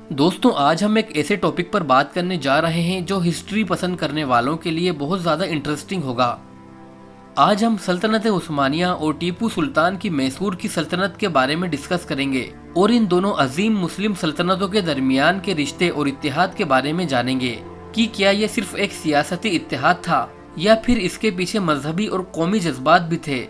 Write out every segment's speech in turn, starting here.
دوستوں آج ہم ایک ایسے ٹاپک پر بات کرنے جا رہے ہیں جو ہسٹری پسند کرنے والوں کے لیے بہت زیادہ انٹرسٹنگ ہوگا۔ آج ہم سلطنت عثمانیہ اور ٹیپو سلطان کی میسور کی سلطنت کے بارے میں ڈسکس کریں گے اور ان دونوں عظیم مسلم سلطنتوں کے درمیان کے رشتے اور اتحاد کے بارے میں جانیں گے کہ کیا یہ صرف ایک سیاسی اتحاد تھا یا پھر اس کے پیچھے مذہبی اور قومی جذبات بھی تھے،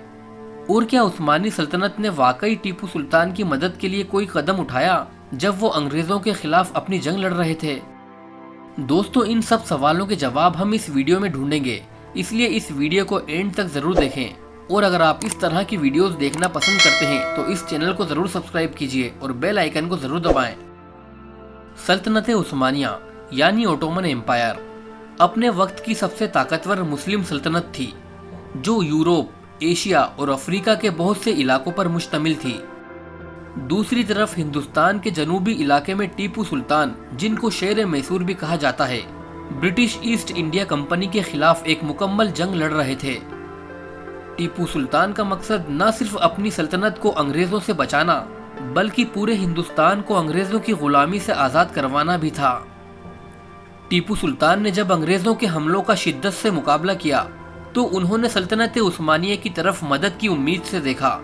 اور کیا عثمانی سلطنت نے واقعی ٹیپو سلطان کی مدد کے لیے کوئی قدم اٹھایا جب وہ انگریزوں کے خلاف اپنی جنگ لڑ رہے تھے۔ دوستوں ان سب سوالوں کے جواب ہم اس ویڈیو میں ڈھونڈیں گے، اس لیے اس ویڈیو کو اینڈ تک ضرور دیکھیں، اور اگر آپ اس طرح کی ویڈیوز دیکھنا پسند کرتے ہیں تو اس چینل کو ضرور سبسکرائب کیجئے اور بیل آئیکن کو ضرور دبائیں۔ سلطنت عثمانیہ یعنی اوٹومن ایمپائر اپنے وقت کی سب سے طاقتور مسلم سلطنت تھی جو یورپ، ایشیا اور افریقہ کے بہت سے علاقوں پر مشتمل تھی۔ دوسری طرف ہندوستان کے جنوبی علاقے میں ٹیپو سلطان، جن کو شیر میسور بھی کہا جاتا ہے، برٹش ایسٹ انڈیا کمپنی کے خلاف ایک مکمل جنگ لڑ رہے تھے۔ ٹیپو سلطان کا مقصد نہ صرف اپنی سلطنت کو انگریزوں سے بچانا بلکہ پورے ہندوستان کو انگریزوں کی غلامی سے آزاد کروانا بھی تھا۔ ٹیپو سلطان نے جب انگریزوں کے حملوں کا شدت سے مقابلہ کیا تو انہوں نے سلطنت عثمانیہ کی طرف مدد کی امید سے دیکھا۔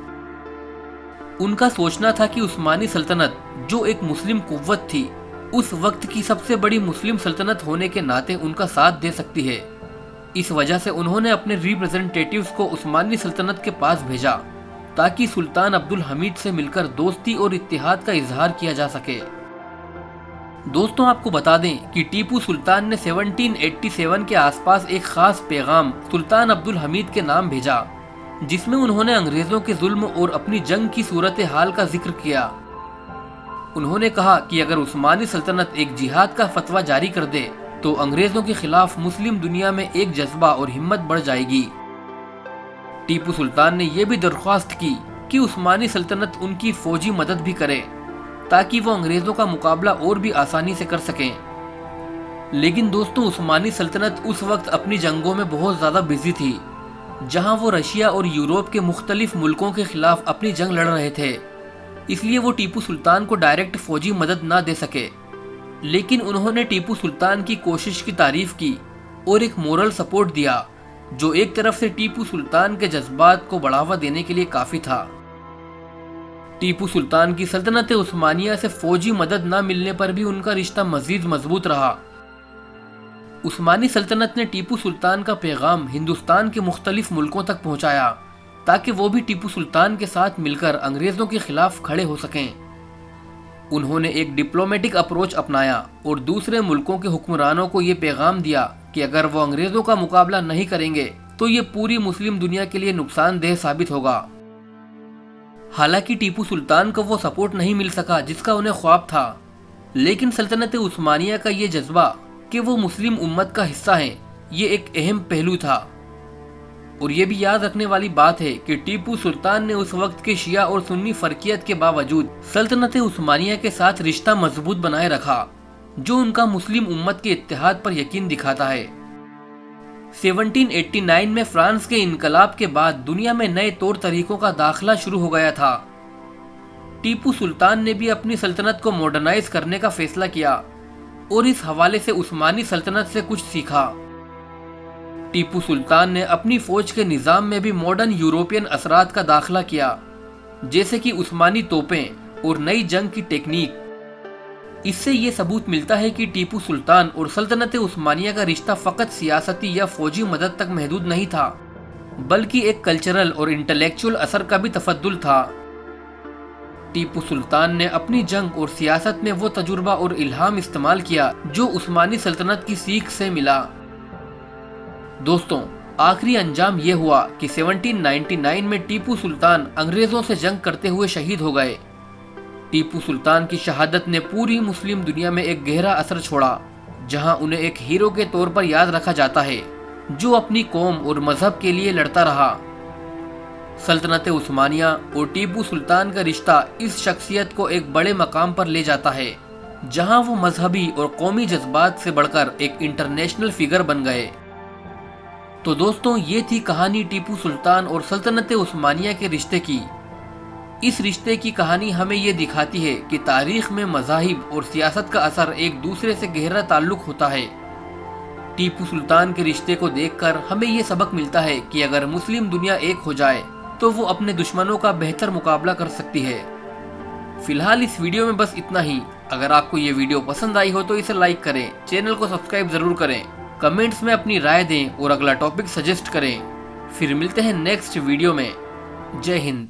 ان کا سوچنا تھا کہ عثمانی سلطنت جو ایک مسلم قوت تھی، اس وقت کی سب سے بڑی مسلم سلطنت ہونے کے ناطے ان کا ساتھ دے سکتی ہے۔ اس وجہ سے انہوں نے اپنے ریپریزنٹیٹیوز کو عثمانی سلطنت کے پاس بھیجا تاکہ سلطان عبد الحمید سے مل کر دوستی اور اتحاد کا اظہار کیا جا سکے۔ دوستوں آپ کو بتا دیں کہ ٹیپو سلطان نے 1787 کے آس پاس ایک خاص پیغام سلطان عبد الحمید کے نام بھیجا، جس میں انہوں نے انگریزوں کے ظلم اور اپنی جنگ کی صورتحال کا ذکر کیا۔ انہوں نے کہا کہ اگر عثمانی سلطنت ایک جہاد کا فتویٰ جاری کر دے تو انگریزوں کے خلاف مسلم دنیا میں ایک جذبہ اور ہمت بڑھ جائے گی۔ ٹیپو سلطان نے یہ بھی درخواست کی کہ عثمانی سلطنت ان کی فوجی مدد بھی کرے تاکہ وہ انگریزوں کا مقابلہ اور بھی آسانی سے کر سکیں۔ لیکن دوستوں عثمانی سلطنت اس وقت اپنی جنگوں میں بہت زیادہ بزی تھی، جہاں وہ رشیا اور یورپ کے مختلف ملکوں کے خلاف اپنی جنگ لڑ رہے تھے، اس لیے وہ ٹیپو سلطان کو ڈائریکٹ فوجی مدد نہ دے سکے۔ لیکن انہوں نے ٹیپو سلطان کی کوشش کی تعریف کی اور ایک مورل سپورٹ دیا جو ایک طرف سے ٹیپو سلطان کے جذبات کو بڑھاوا دینے کے لیے کافی تھا۔ ٹیپو سلطان کی سلطنت عثمانیہ سے فوجی مدد نہ ملنے پر بھی ان کا رشتہ مزید مضبوط رہا۔ عثمانی سلطنت نے ٹیپو سلطان کا پیغام ہندوستان کے مختلف ملکوں تک پہنچایا تاکہ وہ بھی ٹیپو سلطان کے ساتھ مل کر انگریزوں کے خلاف کھڑے ہو سکیں۔ انہوں نے ایک ڈپلومیٹک اپروچ اپنایا اور دوسرے ملکوں کے حکمرانوں کو یہ پیغام دیا کہ اگر وہ انگریزوں کا مقابلہ نہیں کریں گے تو یہ پوری مسلم دنیا کے لیے نقصان دہ ثابت ہوگا۔ حالانکہ ٹیپو سلطان کو وہ سپورٹ نہیں مل سکا جس کا انہیں خواب تھا، لیکن سلطنت عثمانیہ کا یہ جذبہ کہ وہ مسلم امت کا حصہ ہیں، یہ ایک اہم پہلو تھا۔ اور یہ بھی یاد رکھنے والی بات ہے کہ ٹیپو سلطان نے اس وقت کے شیعہ اور سنی فرقیت کے باوجود سلطنت عثمانیہ کے ساتھ رشتہ مضبوط بنائے رکھا، جو ان کا مسلم امت کے اتحاد پر یقین دکھاتا ہے۔ 1789 میں فرانس کے انقلاب کے بعد دنیا میں نئے طور طریقوں کا داخلہ شروع ہو گیا تھا۔ ٹیپو سلطان نے بھی اپنی سلطنت کو ماڈرنائز کرنے کا فیصلہ کیا اور اس حوالے سے عثمانی سلطنت سے کچھ سیکھا۔ ٹیپو سلطان نے اپنی فوج کے نظام میں بھی ماڈرن یورپین اثرات کا داخلہ کیا، جیسے کہ عثمانی توپیں اور نئی جنگ کی ٹیکنیک۔ اس سے یہ ثبوت ملتا ہے کہ ٹیپو سلطان اور سلطنت عثمانیہ کا رشتہ فقط سیاستی یا فوجی مدد تک محدود نہیں تھا، بلکہ ایک کلچرل اور انٹلیکچول اثر کا بھی تفضل تھا۔ ٹیپو سلطان نے اپنی جنگ اور سیاست میں وہ تجربہ اور الہام استعمال کیا جو عثمانی سلطنت کی سیکھ سے ملا۔ دوستوں آخری انجام یہ ہوا کہ 1799 میں ٹیپو سلطان انگریزوں سے جنگ کرتے ہوئے شہید ہو گئے۔ ٹیپو سلطان کی شہادت نے پوری مسلم دنیا میں ایک گہرا اثر چھوڑا، جہاں انہیں ایک ہیرو کے طور پر یاد رکھا جاتا ہے جو اپنی قوم اور مذہب کے لیے لڑتا رہا۔ سلطنت عثمانیہ اور ٹیپو سلطان کا رشتہ اس شخصیت کو ایک بڑے مقام پر لے جاتا ہے، جہاں وہ مذہبی اور قومی جذبات سے بڑھ کر ایک انٹرنیشنل فگر بن گئے۔ تو دوستوں یہ تھی کہانی ٹیپو سلطان اور سلطنت عثمانیہ کے رشتے کی۔ اس رشتے کی کہانی ہمیں یہ دکھاتی ہے کہ تاریخ میں مذاہب اور سیاست کا اثر ایک دوسرے سے گہرا تعلق ہوتا ہے۔ ٹیپو سلطان کے رشتے کو دیکھ کر ہمیں یہ سبق ملتا ہے کہ اگر مسلم دنیا ایک ہو جائے تو وہ اپنے دشمنوں کا بہتر مقابلہ کر سکتی ہے۔ فی الحال اس ویڈیو میں بس اتنا ہی۔ اگر آپ کو یہ ویڈیو پسند آئی ہو تو اسے لائک کریں، چینل کو سبسکرائب ضرور کریں، کمنٹس میں اپنی رائے دیں اور اگلا ٹاپک سجیسٹ کریں۔ پھر ملتے ہیں نیکسٹ ویڈیو میں۔ جے ہند۔